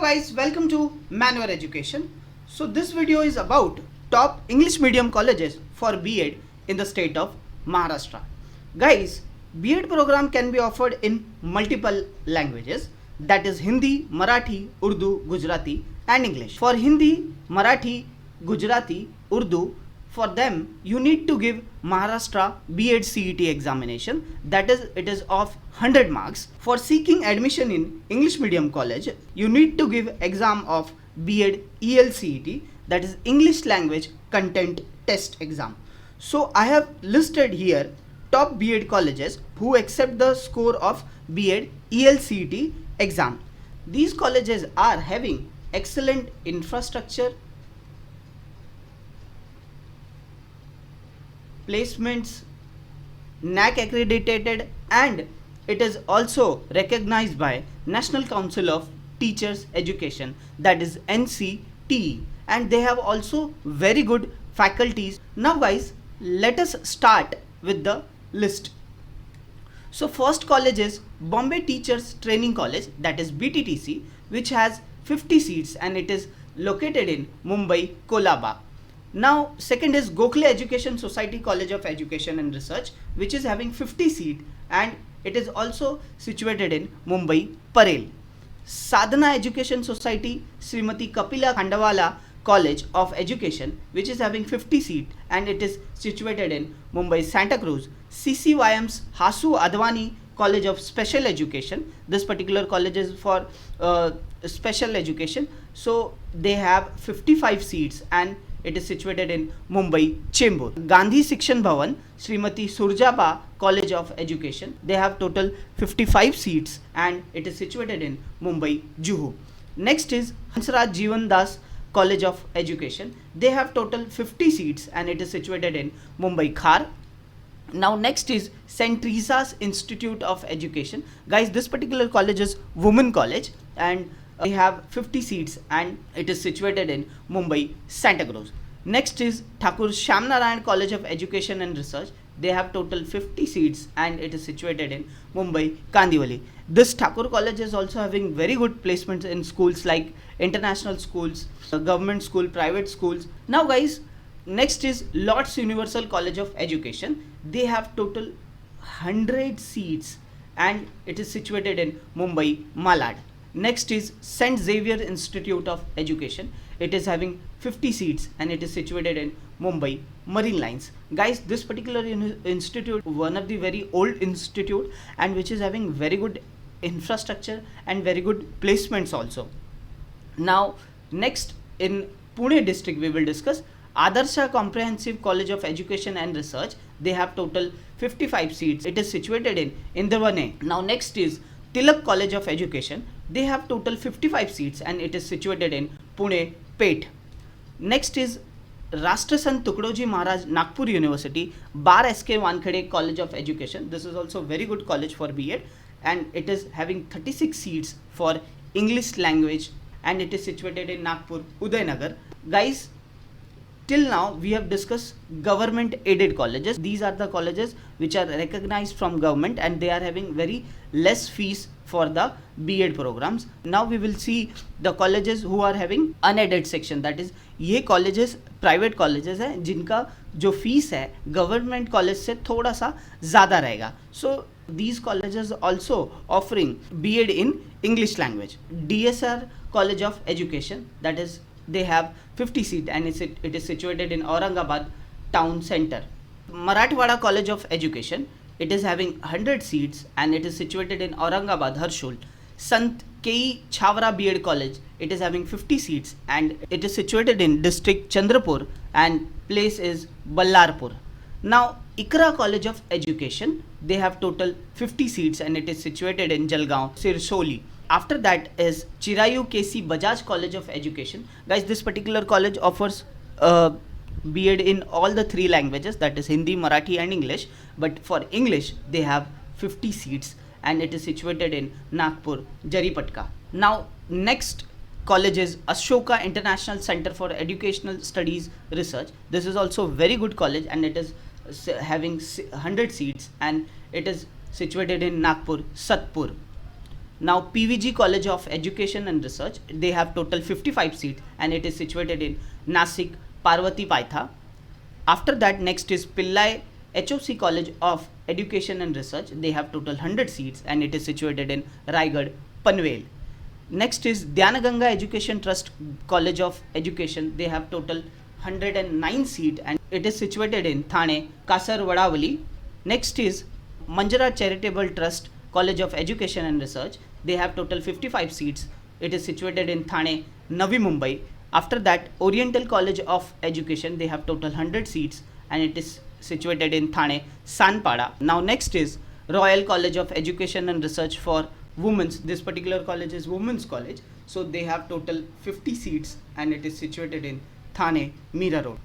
guys, welcome to Manware Education. So this video is about top English medium colleges for B.Ed in the state of Maharashtra. Guys, B.Ed program can be offered in multiple languages, that is Hindi, Marathi, Urdu, Gujarati and English. For Hindi, Marathi, Gujarati, Urdu, for them you need to give Maharashtra B.Ed CET examination, that is it is of 100 marks. For seeking admission in English medium college you need to give exam of B.Ed ELCET, that is English language content test exam. So I have listed here top B.Ed colleges who accept the score of B.Ed ELCET exam. These colleges are having excellent infrastructure, placements, NAC accredited, and it is also recognized by National Council of Teachers Education, that is NCTE, and they have also very good faculties. Now guys, let us start with the list. So first college is Bombay Teachers Training College, that is BTTC, which has 50 seats and it is located in Mumbai, Kolaba. Now second is Gokhale Education Society College of Education and Research, which is having 50 seats and it is also situated in Mumbai, Parel. Sadhana Education Society Srimati Kapila Khandawala College of Education, which is having 50 seats and it is situated in Mumbai, Santa Cruz. CCYM's Hasu Advani College of Special Education, this particular college is for special education, so they have 55 seats and it is situated in Mumbai, Chembur. Gandhi Shikshan Bhavan, Srimati Surjaba College of Education, they have total 55 seats and it is situated in Mumbai, Juhu. Next is Hansraj Jeevan Das College of Education, they have total 50 seats and it is situated in Mumbai, Khar. Now next is St. Teresa's Institute of Education. Guys, this particular college is women college and they have 50 seats and it is situated in Mumbai, Santa Cruz. Next is Thakur Shamnarayan College of Education and Research. They have total 50 seats and it is situated in Mumbai, Kandivali. This Thakur college is also having very good placements in schools like international schools, government school, private schools. Now guys, next is Lord's Universal College of Education. They have total 100 seats and it is situated in Mumbai, Malad. Next is St. Xavier Institute of Education. It is having 50 seats and it is situated in Mumbai, Marine Lines. Guys, this particular institute, one of the very old institute and which is having very good infrastructure and very good placements also. Now, next in Pune district we will discuss Adarsha Comprehensive College of Education and Research. They have total 55 seats. It is situated in Indravane. Now next is Tilak College of Education. They have total 55 seats and it is situated in Pune, Pet. Next is Rashtrasant Tukdoji Maharaj Nagpur University, Bar S.K. Wankhede College of Education. This is also very good college for B.Ed and it is having 36 seats for English language and it is situated in Nagpur, Udaynagar. Guys, till now we have discussed government aided colleges. These are the colleges which are recognized from government and they are having very less fees for the B.Ed programs. Now we will see the colleges who are having unaided section, that is ये colleges private colleges हैं जिनका जो fees है government college से थोड़ा सा ज़्यादा रहेगा. So these colleges also offering B.Ed in English language. DSR College of Education, that is they have 50 seats and it is situated in Aurangabad town center. Marathwada College of Education, it is having 100 seats and it is situated in Aurangabad, Harshul. Sant K.E. Chhavra B.Ed College, it is having 50 seats and it is situated in district Chandrapur and place is Ballarpur. Now Ikra College of Education, they have total 50 seats and it is situated in Jalgaon, Sirsoli. After that is Chirayu KC Bajaj College of Education. Guys, this particular college offers B.Ed in all the three languages, that is Hindi, Marathi and English. But for English, they have 50 seats and it is situated in Nagpur, Jaripatka. Now, next college is Ashoka International Center for Educational Studies Research. This is also very good college and it is having 100 seats and it is situated in Nagpur, Satpur. Now PVG College of Education and Research, they have total 55 seats and it is situated in Nasik, Parvati Paitha. After that, next is Pillai HOC College of Education and Research. They have total 100 seats and it is situated in Raigad, Panvel. Next is Dhyanaganga Education Trust College of Education. They have total 109 seats and it is situated in Thane, Kasar Vadavali. Next is Manjara Charitable Trust College of Education and Research. They have total 55 seats. It is situated in Thane, Navi Mumbai. After that, Oriental College of Education, they have total 100 seats and it is situated in Thane, Sanpada. Now next is Royal College of Education and Research for Women's. This particular college is Women's College. So they have total 50 seats and it is situated in Thane, Mira Road.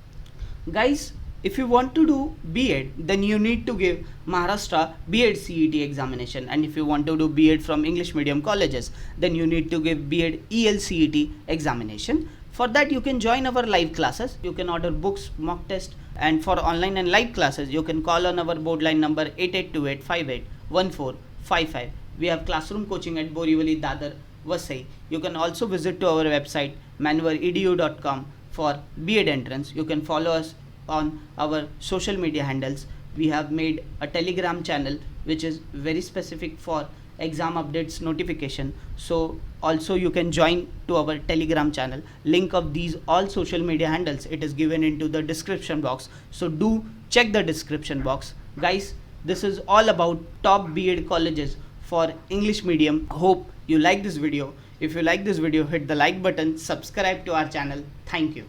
Guys, if you want to do B.Ed, then you need to give Maharashtra B.Ed CET examination, and if you want to do B.Ed from English medium colleges, then you need to give B.Ed ELCET examination. For that, you can join our live classes. You can order books, mock test, and for online and live classes, you can call on our board line number 8828581455. We have classroom coaching at Borivali, Dadar, Vasai. You can also visit to our website manvaredu.com for B.Ed entrance. You can follow us on our social media handles. We have made a Telegram channel which is very specific for exam updates notification, so also you can join to our Telegram channel. Link of these all social media handles, it is given into the description box, so do check the description box. Guys, this is all about top B.Ed colleges for English medium. Hope you like this video. If you like this video, hit the like button, subscribe to our channel. Thank you.